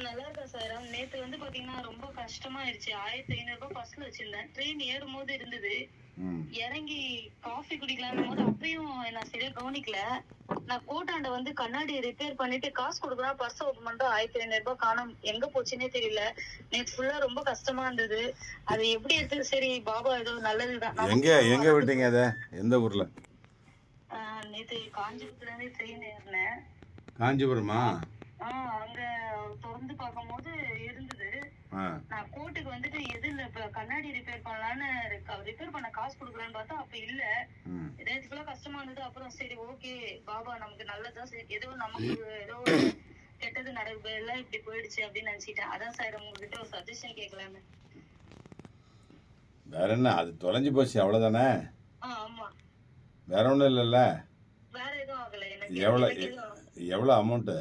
நல்லா இருக்கேன் சாய்ராம். நேத்து வந்து பாத்தீங்கன்னா ரொம்ப கஷ்டமாயிருச்சு. 1500 பஸ்ல வச்சிருந்தேன். ட்ரெயின் ஏறும்போது இருந்தது. ம் இறங்கி காஃபி குடிக்கலான்னும் போது அப்பயும் நான் சரியா கவனிக்கல. நான் கோட்டாண்ட வந்து கண்ணாடி ரிப்பேர் பண்ணிட்டு காசு கொடுக்கலாம் பர்ஸ் ஓபன் பண்ணிட்டு 1500 காணோம். எங்க போச்சுன்னே தெரியல. நேத்து ஃபுல்லா ரொம்ப கஷ்டமா இருந்தது. அது எப்படி இருக்கு? சரி பாபா ஏதோ நல்லதுதான். எங்க எங்க விட்டீங்க அத? எந்த ஊர்ல? நேத்து காஞ்சிபுரத்துல இருந்து ட்ரெயின் ஏறினேன். காஞ்சிபுரமா? அங்க திறந்து பார்க்கும்போது இருந்தது. நான் கோர்ட்டுக்கு வந்துட்டு எதுல இப்ப கண்ணாடி ரிப்பேர் பண்ணலான்னு ரிப்பேர் பண்ண காசு கொடுக்கலான்னு பார்த்தா அப்ப இல்ல. நேற்றுக்குள்ள கஷ்டமா இருந்தது. அப்புறம் சரி ஓகே பாபா நமக்கு நல்லதா ஏதோ நமக்கு ஏதோ கெட்டது நடக்குது எல்லாம் இப்படி போயிடுச்சு அப்படின்னு நினைச்சிட்டேன். அதான் சார் உங்ககிட்ட ஒரு சஜஷன் கேட்கலான்னு. வேற என்ன, அது தொலைஞ்சு போச்சு அவ்வளவுதானே. ஆமா வேற ஒண்ணும் இல்லல்ல. வேற எதுவும் ஆகல. எவ்வளவு அமௌண்ட்?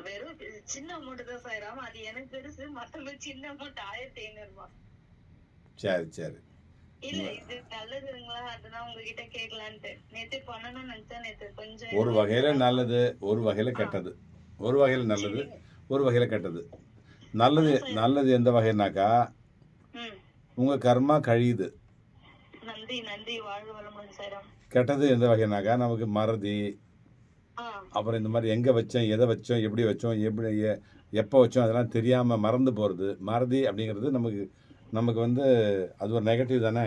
வெறும் சின்ன அமௌண்ட் தான் சாயிராம. அது எனக்கு பெருசு. மத்தவங்க சின்ன அமௌண்ட் 1500 சரி சரி. இல்ல இது நல்லதுங்களா, அதுதான் உங்ககிட்ட கேட்கலான்ட்டு. நேத்து பண்ணணும்னு நினைச்சா நேத்து கொஞ்சம் ஒரு வகையில நல்லது, ஒரு வகையில கெட்டது. ஒரு வகையில நல்லது, ஒரு வகையில கெட்டது. நல்லது நல்லது எந்த வகைனாக்கா, உங்க கர்மா கழியுது. நன்றி நன்றி, வாழ்க வளமுடன் சாயிராம். கெட்டது எந்த வகைனாக்கா, நமக்கு மறதி, அப்புறம் இந்த மாதிரி எங்கே வச்சோம், எதை வச்சோம், எப்படி வச்சோம், எப்படி எப்போ வச்சோம் அதெல்லாம் தெரியாமல் மறந்து போகிறது. மறதி அப்படிங்கிறது நமக்கு நமக்கு வந்து அது ஒரு நெகட்டிவ் தானே.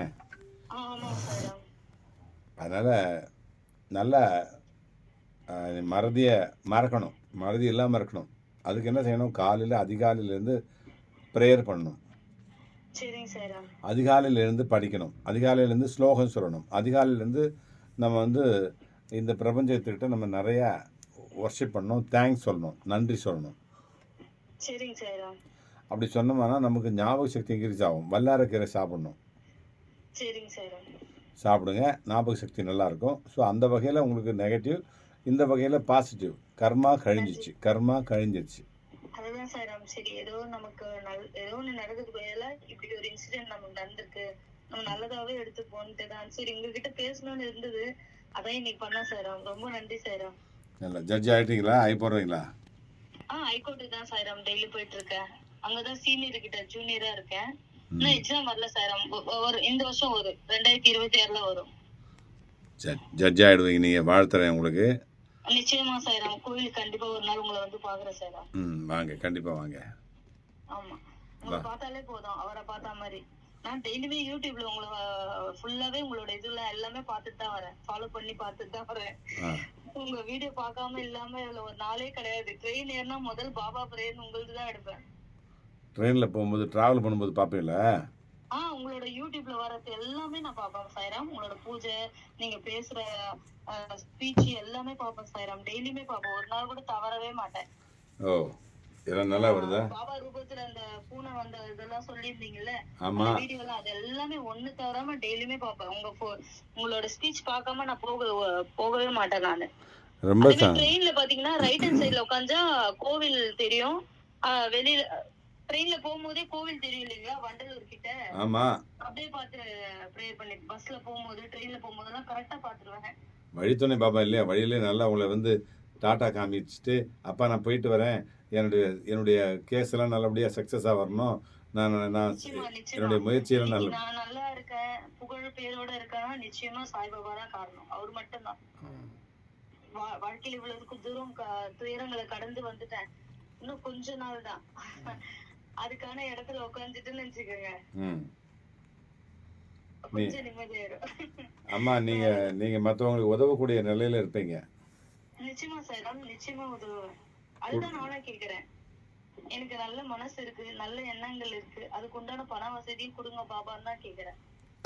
அதனால் நல்லா மறதியை மறக்கணும், மறதி இல்லாமல் இருக்கணும். அதுக்கு என்ன செய்யணும்? காலையில் அதிகாலையிலேருந்து ப்ரேயர் பண்ணணும், அதிகாலையிலேருந்து படிக்கணும், அதிகாலையிலேருந்து ஸ்லோகம் சொல்லணும், அதிகாலையிலேருந்து நம்ம வந்து இந்த பிரபஞ்சத்துக்கிட்ட நம்ம நிறையா வர்ஷிப் பண்ணணும், தேங்க்ஸ் சொல்லணும், நன்றி சொல்லணும். அப்படி சொன்னோம்னா நமக்கு ஞாபக சக்தி இன்க்ரீஸ் ஆகும். வல்லாரக்கீரை சாப்பிடணும், சாப்பிடுங்க, ஞாபக சக்தி நல்லாயிருக்கும். ஸோ அந்த வகையில் உங்களுக்கு நெகட்டிவ், இந்த வகையில் பாசிட்டிவ். கர்மா கழிஞ்சிச்சு, கர்மா கழிஞ்சிருச்சு. அதுதான் சார். சரி ஏதோ நமக்கு ஏதோ ஒன்று நடந்தது போயில இப்படி ஒரு இன்சிடென்ட் நமக்கு நடந்திருக்கு, நம்ம நல்லதாவே எடுத்துப்போன்ட்டு தான் சரி உங்ககிட்ட பேசணும்னு இருந்தது. அதான் இன்னைக்கு பண்ண சாயிராம். ரொம்ப நன்றி சாயிராம். இல்லை ஜட்ஜ் ஆகிட்டீங்களா? ஆகி போடுறீங்களா? ஹைகோர்ட்டு தான் சாயிராம் டெய்லி போயிட்டு இருக்கேன். அங்கதான் சீனியர் கிட்ட ஜூனியரா இருக்கேன். இன்னும் எக்ஸாம் வரல சாயிராம். ஒரு இந்த வருஷம் வரும், 2026ல வரும். ஜட்ஜ் ஆகிடுவீங்க நீங்கள். வாழ்த்துறேன் உங்களுக்கு. நிச்சயமா சாயிராம். கோயிலுக்கு கண்டிப்பா ஒரு நாள் உங்களை வந்து பாக்குறேன் சாயிராம். வாங்க, கண்டிப்பா வாங்க. ஆமா, உங்களை பார்த்தாலே போதும், அவரை பார்த்த மாதிரி. நான் டெய்லியுமே யூடியூப்ல உங்களை ஃபுல்லாவே உங்களோட இதுல எல்லாமே பார்த்துட்டு தான் வரேன், ஃபாலோ பண்ணி பார்த்துட்டு தான் வரேன். உங்க வீடியோ பார்க்காம இல்லாம இதுல ஒரு நாளே கிடையாது. ட்ரெயின் ஏறினா முதல் பாபா பிரேயர் உங்களது தான் எடுப்பேன். ட்ரெயின்ல போகும்போது டிராவல் பண்ணும்போது பார்ப்பீங்களா? உங்களோட யூடியூப்ல வரது எல்லாமே நான் பார்ப்பேன் சாயிராம். உங்களோட பூஜை, நீங்க பேசுற ஸ்பீச் எல்லாமே பார்ப்பேன் சாயிராம். டெய்லியுமே பார்ப்பேன், ஒரு நாள் கூட தவறவே மாட்டேன். ஓ, இதெல்லாம் நல்லா வருதா? பாபா ரூபத்துல அந்த பூனை வந்த இதெல்லாம் சொல்லியிருந்தீங்கல்ல, ஆமா, வீடியோலாம் அது எல்லாமே ஒண்ணு தவறாம டெய்லியுமே பார்ப்பேன். உங்களோட ஸ்பீச் பார்க்காம நான் போகவே மாட்டேன் நானு. ரொம்ப ட்ரெயின்ல பாத்தீங்கன்னா ரைட் ஹேண்ட் சைடுல உட்காந்தா கோவில் தெரியும். வெளியில ட்ரெயின்ல போகும்போதே கோவில் தெரியும் இல்லைங்களா, வண்டலூர் கிட்ட. ஆமா, அப்படியே பார்த்து ப்ரேயர் பண்ணி பஸ்ல போகும்போது ட்ரெயின்ல போகும்போதெல்லாம் கரெக்டா பாத்துருவேன். வழித்துணை பாபா இல்லையா? வழியிலே நல்லா உங்களை வந்து டாட்டா காமிச்சிட்டு, அப்பா நான் போயிட்டு வரேன், என்னுடைய கேஸ் எல்லாம் நல்லபடியாக சக்ஸஸாக வரணும், நான் என்னுடைய முயற்சியெல்லாம் நான் நல்லா இருக்கேன், புகழ் பேரோட இருக்கேன்னா நிச்சயமா சாய்பாபா தான் காரணம். அவர் மட்டும்தான். வாழ்க்கையில் இவ்வளவு தூரம் துயரங்களை கடந்து வந்துட்டேன். இன்னும் கொஞ்ச நாள் தான் அதுக்கான இடத்துல உட்காந்துட்டுன்னு நினைச்சுக்கோங்க, கொஞ்சம் நிம்மதியாயிரும். அம்மா நீங்க மற்றவங்களுக்கு உதவக்கூடிய நிலையில இருப்பீங்க. நிச்சயமா சார், நிச்சயமா உதவுவேன். அதுதான் நானும் கேக்குறேன். எனக்கு நல்ல மனசு இருக்கு, நல்ல எண்ணங்கள் இருக்கு, அதுக்கு உண்டான பண வசதியும் கொடுங்க பாபான்னு தான் கேக்குறேன்.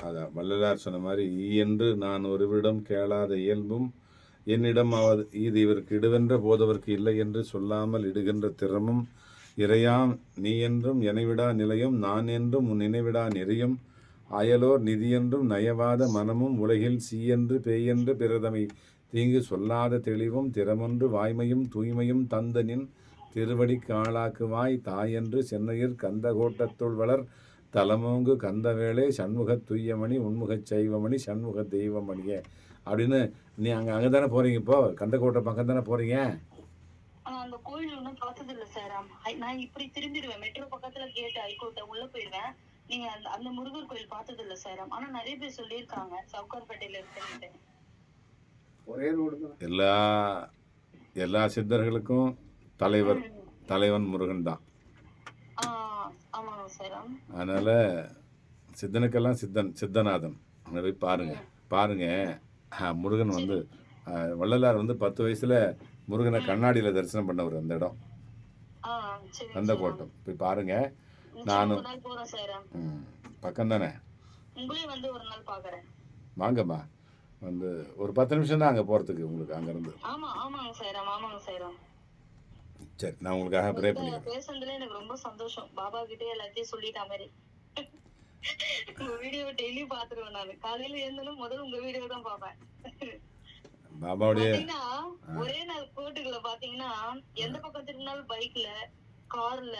அதான் வள்ளலார் சொன்ன மாதிரி, என்று நான் ஒருவிடம் கேளாத இயல்பும் என்னிடம் இது இவருக்கு இடுவென்ற போதவருக்கு இல்லை என்று சொல்லாமல் இடுகின்ற திறமும் இறையாம் நீ என்றும் எனைவிடா நிலையும் நான் என்றும் உன் நினைவிடா நெறியும் அயலோர் நிதியென்றும் நயவாத மனமும் உலகில் சீயென்று பேயென்று பிறதமை தீங்கு சொல்லாத தெளிவும் திறமொன்று வாய்மையும் தூய்மையும் தந்தனின் திருவடிக்கு ஆளாக்குவாய் தாயென்று சென்னையில் கந்த கோட்டத்துள் வளர் தலமோங்கு கந்தவேளை சண்முக துய்யமணி உண்முகச் சைவமணி சண்முக தெய்வமணியே அப்படின்னு. நீ அங்கே தானே போகிறீங்க, இப்போ கந்தக்கோட்டை பக்கம் தானே போகிறீங்க? அந்த கோயில் ஒன்னும் பார்த்தது இல்ல சார். நான் இப்படி திரும்பிடுவேன், மெட்ரோ பக்கத்துல கேட் ஹைகோர்ட்ட உள்ள போயிடுவேன். நீங்க அந்த முருகர் கோயில் பார்த்தது இல்ல சார். ஆனா நிறைய பேர் சொல்லியிருக்காங்க சவுகார்பேட்டையில இருக்குன்னு. ஒரே ரோடு தான். எல்லா சித்தர்களுக்கும் தலைவன் முருகன் தான். ஆமாங்க சார். அதனால சித்தனுக்கெல்லாம் சித்தநாதன். அங்கே போய் பாருங்க. முருகன் வந்து வள்ளலார் வந்து 10 வயசுல முருகனை கண்ணாடியில தரிசனம் பண்ணவர் அந்த இடம், அந்த கோட்டம் போய் பாருங்க. நானும் பக்கம் தானே, வாங்கம்மா. வந்து ஒரு 10 நிமிஷம் தான் அங்கே போகிறதுக்கு உங்களுக்கு அங்கேருந்து. சரி, நான் உங்களுக்காக ப்ரே பண்ணிக்கிறேன். பேசுனதுல எனக்கு ரொம்ப சந்தோஷம். பாபா கிட்டே எல்லாத்தையும் சொல்லிட்ட மாதிரி. உங்க வீடியோ டெய்லி பாத்துருவேன் நானு. காலையில எழுந்தனும் முதல்ல உங்க வீடியோ தான் பாப்பேன். பாபாவுடைய ஒரே நாள் கோட்டுக்குள்ள பாத்தீங்கன்னா எந்த பக்கம் திரும்பினாலும் பைக்ல, கார்ல,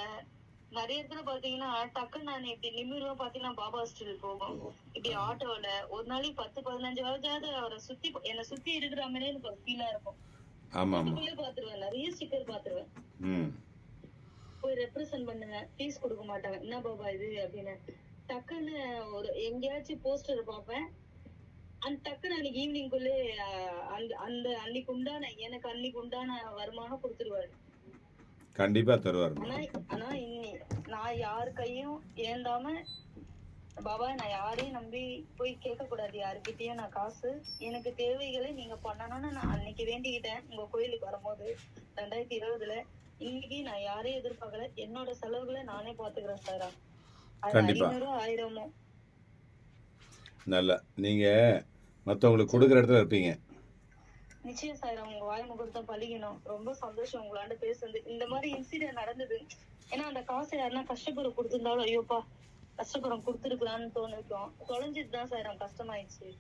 நிறைய இடத்துல பாத்தீங்கன்னா டக்குன்னு நான் இப்படி நிமிர்வா பாத்தீங்கன்னா பாபா ஸ்டில் போகும். இப்படி ஆட்டோல ஒரு நாளைக்கு 10-15 வாரத்தையாவது அவரை சுத்தி என்ன சுத்தி இருக்கிற மாதிரியே எனக்கு ஒரு ஃபீலா இருக்கும். பாத்துருவேன், நிறைய ஸ்டிக்கர் பாத்துருவேன். போய் ரெப்ரசன்ட் பண்ணுங்க, ஃபீஸ் கொடுக்க மாட்டாங்க. என்ன பாபா இது அப்படின்னு டக்குன்னு ஒரு எங்கேயாச்சும் போஸ்டர் பாப்பேன். அந்த டக்குன்னு அன்னைக்கு ஈவினிங்குள்ளே அந்த அன்னைக்கு உண்டான வருமானம் கொடுத்துருவாரு. கண்டிப்பா தருவார். ஆனா நான் யாரு கையும் ஏந்தாம பாபா, நான் யாரையும் நம்பி போய் கேட்க கூடாது யாருக்கிட்டயும். நான் காசு எனக்கு தேவைகளை நீங்க பண்ணணும்னு நான் அன்னைக்கு வேண்டிக்கிட்டேன். உங்க கோயிலுக்கு வரும்போது 2020ல. இன்னைக்கு நான் யாரையும் எதிர்பார்க்கல, என்னோட செலவுகளை நானே பாத்துக்கிறேன் சார். கண்டிப்பா 500-1000 நல்ல நீங்க மத்தவங்களுக்கு கொடுக்குற இடத்துல இருப்பீங்க. நிச்சயம் சார். உங்க வாய் முகூர்த்தம் பழிக்கணும். ரொம்ப சந்தோஷம் உங்களாண்ட பேசுறது. இந்த மாதிரி இன்சிடென்ட் நடந்தது. ஏன்னா அந்த காசை யாருன்னா கஷ்டப்பட கொடுத்திருந்தாலும் ஐயோப்பா கஷ்டப்படம் கொடுத்துருக்கலாம்னு தோணிருக்கோம். தொலைஞ்சிட்டு தான் சார் கஷ்டமாயிடுச்சு.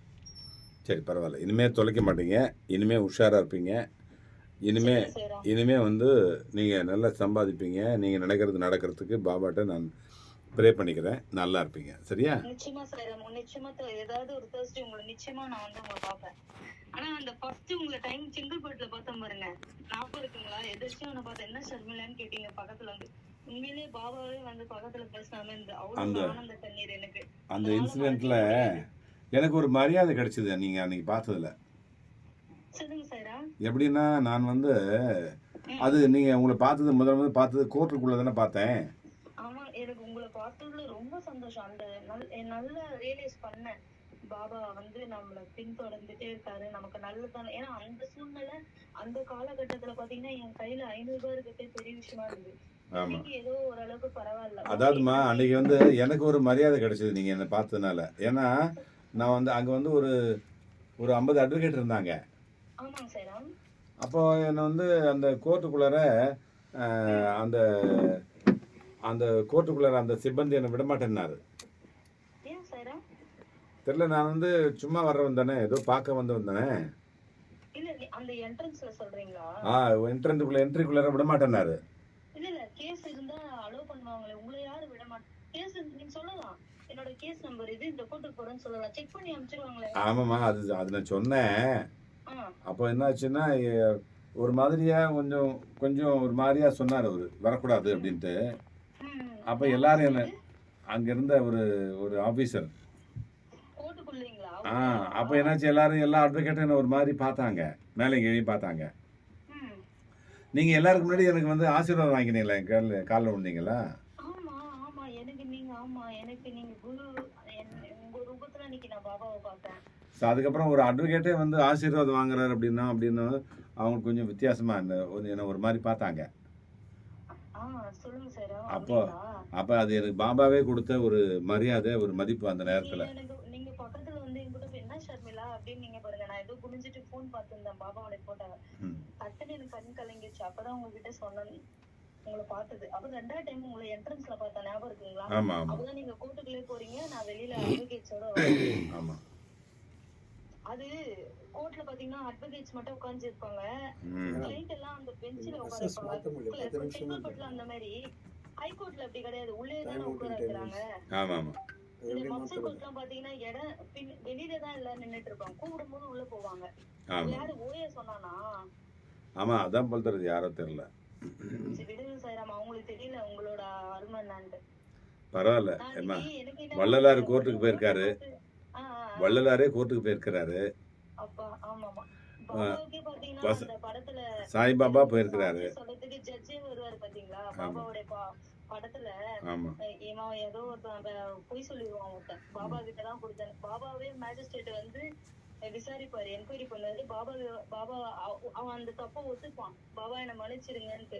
சரி, பரவாயில்ல. இனிமே தொலைக்க மாட்டீங்க. இனிமே உஷாரா இருப்பீங்க. இனிமே வந்து நீங்க நல்லா சம்பாதிப்பீங்க. நீங்க நடக்கிறதுக்கு பாபாட்ட நான் ப்ரே பண்ணிக்கிறேன். நல்லா இருப்பீங்க. சரியா? நிச்சயமா சார். நிச்சயமா ஏதாவது ஒரு தேர்ஸ்டே உங்களை நிச்சயமா நான் வந்து உங்களை பார்ப்பேன். ஆனா அந்த ஃபர்ஸ்ட் உங்களை டைம் செங்கல்பட்டுல பார்த்தேன் பாருங்க, ஞாபகம் இருக்குங்களா? எதிர்த்து உன்னை பார்த்தேன். என்ன ஷர்மிலான்னு கேட்டீங்க பக்கத்துல வந்து. உண்மையிலேயே பாபாவே வந்து பக்கத்துல பேசினாம இந்த அவ்வளவு ஆனந்த கண்ணீர் எனக்கு. அந்த இன்சிடென்ட்ல எனக்கு ஒரு மரியாதை கிடைச்சது நீங்க அன்னைக்கு பார்த்ததுல. சொல்லுங்க சார். எப்படின்னா நான் வந்து அது நீங்க உங்களை முதல்ல பார்த்தது கோர்ட்டுக்குள்ள தானே பார்த்தேன். ஆமா, எனக்கு உங்களை பார்த்ததுல ரொம்ப சந்தோஷம். அந்த நல்லா ரியலைஸ் பண்ணேன். பாபா வந்து நம்மள பின்தொடர்ந்துட்டே இருக்காரு, நமக்கு நல்லதான. ஏன்னா அந்த சூழ்நிலை அந்த காலகட்டத்துல பாத்தீங்கன்னா என் கையில 500 ரூபாய் இருக்கிறதே பெரிய விஷயமா இருந்தது. ஏதோ ஓரளவுக்கு பரவாயில்ல. அதாவதுமா அன்னைக்கு வந்து எனக்கு ஒரு மரியாதை கிடைச்சது நீங்க என்ன பார்த்ததுனால. ஏன்னா நான் வந்து அங்க வந்து ஒரு 50 அட்வொகேட் இருந்தாங்க. ஆமாங்க சார். அப்போ என்ன வந்து அந்த கோர்ட்டுக்குள்ளார அந்த அந்த சிப்பந்தி என்ன விடமாட்டேன்னாரு. தெரியல, நான் வந்து சும்மா வர்றவன் தானே, ஏதோ பார்க்க வந்தவன் தானே. இல்ல அந்த என்ட்ரன்ஸ்ல சொல்றீங்களா? என்ட்ரிக்குள்ளார விட மாட்டேன்னாரு. இல்ல கேஸ் இருந்தா அலோ பண்ணுவாங்களே, உங்களை யாரு விட மாட்டாங்க. கேஸ் நீங்க சொல்லலாம், என்னோட கேஸ் நம்பர் இது, இந்த கோர்ட்டுக்கு போறேன்னு சொல்லலாம், செக் பண்ணி அனுப்பிச்சிருவாங்களே. ஆமாமா, அது நான் சொன்னேன். அப்போ என்னாச்சுன்னா ஒரு மாதிரியா கொஞ்சம் ஒரு மாதிரியா சொன்னார் அவரு, வரக்கூடாது அப்படின்ட்டு. அப்ப எல்லாரும் என்ன அங்க இருந்த ஒரு ஆபீசர் அப்ப என்னாச்சு, எல்லா அட்வொகேட்டும் என்ன ஒரு மாதிரி பார்த்தாங்க, மேலே கீழே பார்த்தாங்க. நீங்க எல்லாருக்கும் முன்னாடி எனக்கு வந்து ஆசீர்வாதம் வாங்கினீங்களா, காலில் விழுந்தீங்களா? அதுக்கப்புறம் ஒரு அட்வொகேட்டே வந்து ஆசீர்வாதம் வாங்குறாரு அப்படின்னா அவங்க கொஞ்சம் வித்தியாசமா என்ன ஒரு மாதிரி பார்த்தாங்க. அப்ப அது எனக்கு பாபாவே கொடுத்த ஒரு மரியாதை, ஒரு மதிப்பு அந்த நேரத்துல. நீங்க பக்கத்துல வந்து என்கிட்ட என்ன ஷர்மிளா அப்படின்னு நீங்க பாருங்க, நான் ஏதோ குனிஞ்சிட்டு போன் பார்த்திருந்தேன் பாபாவோட போட்டாங்க. டக்குன்னு எனக்கு கண் கலங்கிடுச்சு. அப்பதான் உங்ககிட்ட சொன்னேன் உங்களை பார்த்தது. அப்ப 2வது டைம் உங்களை என்ட்ரன்ஸ்ல பார்த்தா ஞாபகம் இருக்குங்களா? அப்பதான் நீங்க கோர்ட்டுக்குள்ளே போறீங்க, நான் வெளியில அட்வொகேட்ஸோட வரேன். அது கோர்ட்ல பாத்தீங்கன்னா அட்வொகேட்ஸ் மட்டும் உட்கார்ந்து இருப்பாங்க, கிளைண்ட் எல்லாம் அந்த பெஞ்சில உட்கார்ந்திருப்பாங்க. செங்கல்பட்டுல அந்த மாதிரி, ஹைகோர்ட்ல அப்படி கிடையாது, உள்ளே தானே உட்கார வைக்கிறாங்க. இந்த மப்சல் கோர்ட்லாம் பாத்தீங்கன்னா இடம் வெளியில தான் எல்லாம் நின்னுட்டு இருப்பாங்க, கூப்பிடும் போது உள்ள போவாங்க. யாரு ஓய சொன்னானா? ஆமா, அதான் பண்றது யாரோ தெரியல. சரி விடுங்க சாய்ராம், அவங்களுக்கு தெரியல உங்களோட அருமை என்னான்ட்டு. பரவாயில்ல நான் ஏம்மா, இன்னைக்கு எனக்கு என்ன வள்ளலார் ஒரு கோர்ட்டுக்கு கோட்டை போயிருக்காரு, பார்த்து வள்ளலாரே கோர்ட்டுக்கு போயிருக்கிறாரு, அப்பா ஆமாமா. பாபாவுக்கே பாத்தீங்கன்னா அந்த படத்துல சாய்பாபா போயிருக்கிறாரு. சாட்சி சொல்றதுக்கு ஜட்ஜே வருவாரு பாத்தீங்களா ஆமா பாபாவுடைய படத்துல. ஆமா இவன் ஏதோ பொய் சொல்லிடுவான் ஒருத்தன், பாபா கிட்டதான் கொடுத்தேன். பாபாவே மேஜிஸ்ட்ரேட் வந்து விசாரிப்பாரு, என்கொயரி பண்ணாரு. பாபா அவன் அந்த தப்ப ஒத்துப்பான், பாபா என்ன மன்னிச்சிருங்கன்ட்டு.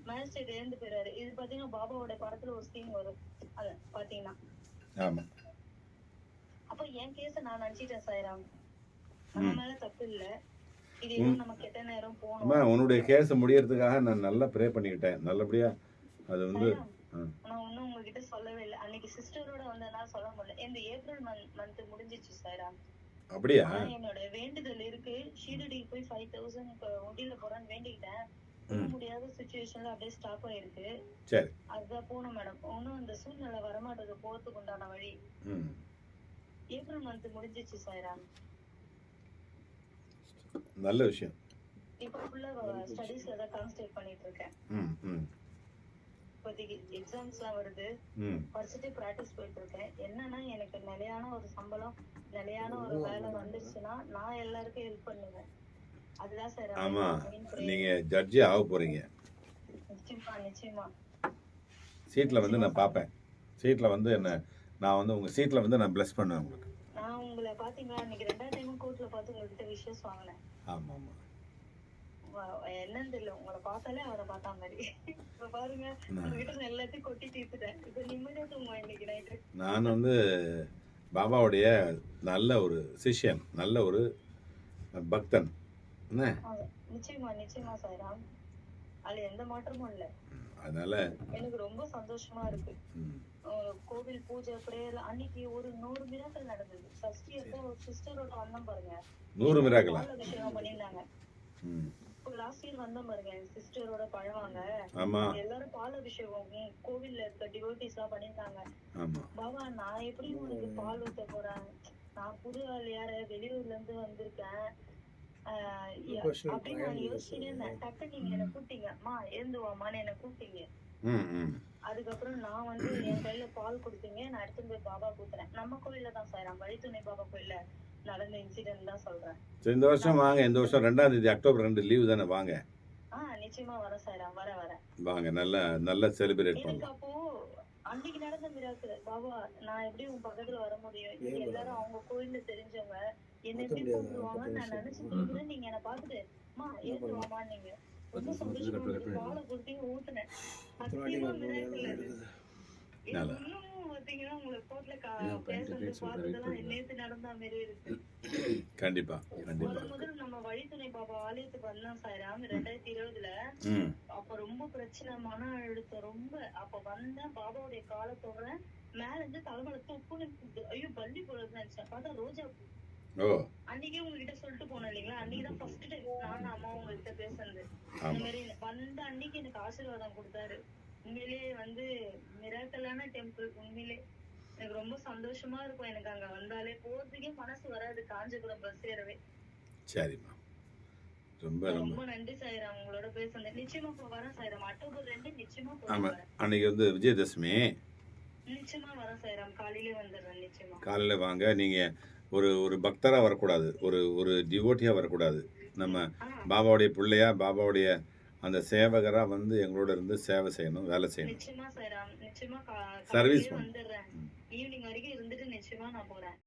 மேஜிஸ்ட்ரேட் இழந்து போயிறாரு. இது பாத்தீங்கன்னா பாபாவோட படத்துல ஒரு சீன் வரும், அத பாத்தீங்கன்னா. ஆமா. அப்ப என் கேஸ நான் நினைச்சிட்டேன் சாய்ராம், நம்ம மேல தப்பு இல்ல, இது ஏதோ நம்ம கெட்ட நேரம் அம்மா, போனோம். உன்னுடைய கேஸ் முடியறதுக்காக நான் நல்லா ப்ரே பண்ணிக்கிட்டேன், நல்லபடியா அது வந்து. சாய்ராம், நான் ஒண்ணும் உங்ககிட்ட சொல்லவே இல்லை. அன்னைக்கு சிஸ்டரோட வந்ததுனால சொல்ல முடியல. இந்த ஏப்ரல் மந்த் முடிஞ்சிச்சு சாய்ராம். அப்படியா? ஆனா என்னோட வேண்டுதல் இருக்கு, ஷீரடி போய் 5000 உண்டியில போறேன்னு வேண்டிக்கிட்டேன். போக முடியாத சுச்சுவேஷன்ல அப்படியே ஸ்டாப் ஆயிருக்கு. சரி, அதுதான் போகணும் மேடம். ஒன்னும் அந்த சூழ்நிலை வரமாட்டது போறதுக்கு உண்டான வழி. ஏப்ரல் மந்த் முடிஞ்சிச்சு சாய்ராம். நல்ல விஷயம். இப்ப ஃபுல்லா ஸ்டடீஸ்ல தான் கான்சென்ட்ரேட் பண்ணிட்டு இருக்கேன். இப்போதைக்கு எக்ஸாம்ஸ்லாம் வருது, படிச்சுட்டு பிராக்டிஸ் போயிட்டு இருக்கேன். என்னன்னா எனக்கு நிலையான ஒரு சம்பளம், நிலையான ஒரு வேலை வந்துருச்சுன்னா நான் எல்லாருக்கும் ஹெல்ப் பண்ணுவேன். அதுதான் சார். ஆமா, நீங்க ஜட்ஜி ஆக போறீங்க. நிச்சயமா நிச்சயமா. சீட்ல வந்து நான் பாப்பேன், சீட்ல வந்து என்ன, நான் வந்து உங்க சீட்ல வந்து நான் பிளஸ் பண்ணுவேன் உங்களுக்கு. நான் உங்களை பாத்தீங்களா இன்னைக்கு 2வது டைம் கோர்ட்ல பார்த்து உங்ககிட்ட விஷஸ் வாங்கினேன். ஆமா ஆமா. என்னன்னு தெரியல, உங்களை பார்த்தாலே அவரை பார்த்தா மாதிரி. இப்ப பாருங்க, உங்ககிட்ட எல்லாத்தையும் கொட்டி தீர்த்துட்டேன். இப்ப நிம்மதியா தூங்குவேன் இன்னைக்கு நைட்டு. நான் வந்து பாபாவுடைய நல்ல ஒரு சிஷ்யன், நல்ல ஒரு பக்தன். நிச்சயமா நிச்சயமா சாய்ராம், அதுல எந்த மாற்றமும் இல்ல. அதனால எனக்கு ரொம்ப சந்தோஷமா இருக்கு. கோவில் பூஜை பிரேயர் அன்னைக்கு ஒரு 100 மிராக்கள் நடந்தது. சஷ்டி அப்போ ஒரு சிஸ்டரோட வந்தோம் பாருங்க, 100 மிராக்களா? அபிஷேகம் பண்ணிருந்தாங்க. லாஸ்ட் இயர் வந்தோம் பாருங்க, சிஸ்டரோட பழவாங்க. ஆமா, எல்லாரும் பால் அபிஷேகம் கோவில்ல இருக்க டிவோட்டிஸ் எல்லாம் பண்ணிருந்தாங்க. பாபா நான் எப்படி உங்களுக்கு பால் ஊத்த போறேன், நான் புது ஆள், யார வெளியூர்ல இருந்து வந்திருக்கேன் அப்படின்னு நான் யோசிச்சுட்டே இருந்தேன். டக்கு நீங்க என்ன கூப்பிட்டீங்க, அம்மா எழுந்துவாமான்னு என்ன கூப்பிட்டீங்க. அதுக்கப்புறம் நான் வந்து என் கையில பால் கொடுத்தீங்க, நான் எடுத்துட்டு போய் பாபா கூத்துறேன். நம்ம கோயில்ல தான் சாய்ராம், வழித்துணை பாபா கோயில்ல நடந்த இன்சிடென்ட் தான் சொல்றேன். இந்த வருஷம் வாங்க, இந்த வருஷம் 2ஆம் தேதி அக்டோபர் 2 லீவு தானே, வாங்க. நிச்சயமா வரேன் சாய்ராம், வரேன் வாங்க, நல்லா செலிப்ரேட் பண்ணலாம். அப்போ அன்னைக்கு நடந்த மிராக்கிள் பாபா, நான் எப்படி உன் பக்கத்துல வர முடியும், எல்லாரும் அவங்க கோயில்ல தெரிஞ்சவங்க என்ன எப்படி கூப்பிடுவாங்கன்னு நான் நினைச்சிட்டு, நீங்க என்ன பாத்துட்டு அம்மா ஏத்துவாமா நீங்க ரொம்ப சந்தோஷமா பாலை கொடுத்து ஊத்துனேன். சத்தியமா மிராக்கிள். பாத்தீங்கன்னா உங்களை கோர்ட்ல பேசுறது பார்த்ததெல்லாம் நேத்து நடந்த மாதிரி இருக்கு. கண்டிப்பா கண்டிப்பா. முதல்ல நம்ம வழித்துணை பாபா ஆலயத்துக்கு வந்தோம் சாய்ராம் 2020ல. அப்ப ரொம்ப பிரச்சனை, மன அழுத்தம் ரொம்ப. அப்ப வந்தேன், பாபாவுடைய காலத்தோட மேல இருந்து தலைமலை தொப்புன்னு, ஐயோ பள்ளி போறது நினைச்சேன், பார்த்தா ரோஜா பூ. அன்னைக்கே உங்ககிட்ட சொல்லிட்டு போனேன் இல்லைங்களா, அன்னைக்குதான் ஃபர்ஸ்ட் டைம் நானும் அம்மா உங்ககிட்ட பேசுறது. இந்த மாதிரி வந்த அன்னைக்கு எனக்கு ஆசீர்வாதம் கொடுத்தாரு. உண்மையிலேயே வந்து மிராக்கலான டெம்பிள். உண்மையிலே எனக்கு ரொம்ப சந்தோஷமா இருக்கும். எனக்கு அங்க வந்தாலே போறதுக்கே மனசு வராது, காஞ்சிபுரம் பஸ் ஏறவே. சரிம்மா, ரொம்ப ரொம்ப நன்றி சாய்ராம், உங்களோட பேசுனது. நிச்சயமா வரேன் சாய்ராம், அக்டோபர் 2 நிச்சயமா போறேன். அன்னைக்கு வந்து விஜயதசமி. நிச்சயமா வரேன் சாய்ராம், காலையிலே வந்துடுறேன். நிச்சயமா காலையில வாங்க. நீங்க ஒரு பக்தரா வரக்கூடாது, ஒரு டிவோட்டியா வரக்கூடாது. நம்ம பாபாவுடைய பிள்ளையா, பாபாவுடைய அந்த சேவகரா வந்து எங்களோட இருந்து சேவை செய்யணும், வேலை செய்யணும். நிச்சயமா சாய்ராம், நிச்சயமா சர்வீஸ் வந்துடுறேன். ஈவினிங் வரைக்கும் இருந்துட்டு நிச்சயமா நான் போறேன்.